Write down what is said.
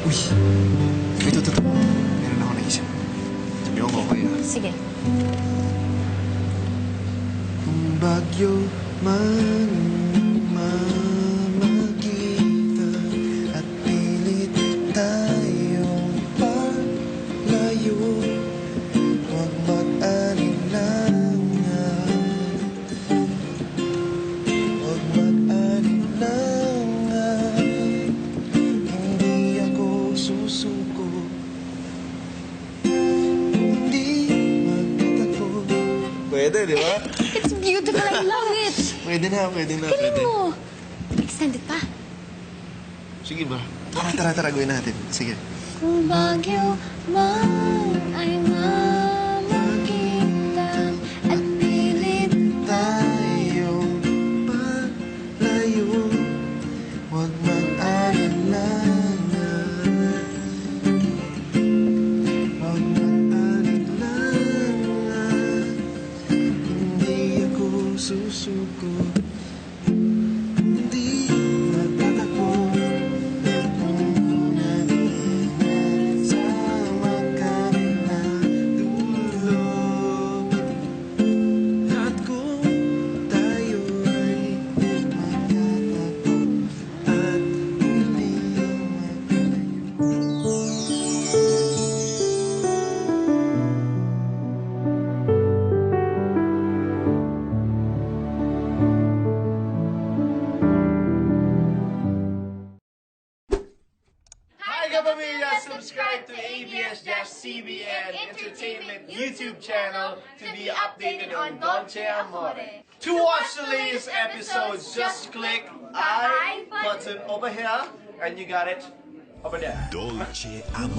Uy! Ito. Meron ako naisip. Sabi ko okay ah. Sige. Kung bagyo man mamagitan at pilit tayong palayo, huwag mag-alinlangan, huwag mag-alinlangan, hindi ako susuko, hindi magtatakbo. Pwede, di ba? It's beautiful. I love it. Pwede na. Galing mo. Extend it pa. Sige ba? Tara, gawin natin. Sige. Kung bagyo man ay mamagitan at pilit Tayong palayo, huwag mag-alinlangan, huwag mag-alinlangan, hindi ako susuko, hindi magtatakbo, kung nalingan sa magkabilang dulo. At kung tayo ay magkatagpo at hindi Hi, Kapamilya! Subscribe to ABS-CBN Entertainment YouTube channel to be updated on Dolce Amore. To watch the latest episodes, just click I button over here, and you got it over there. Dolce Amore.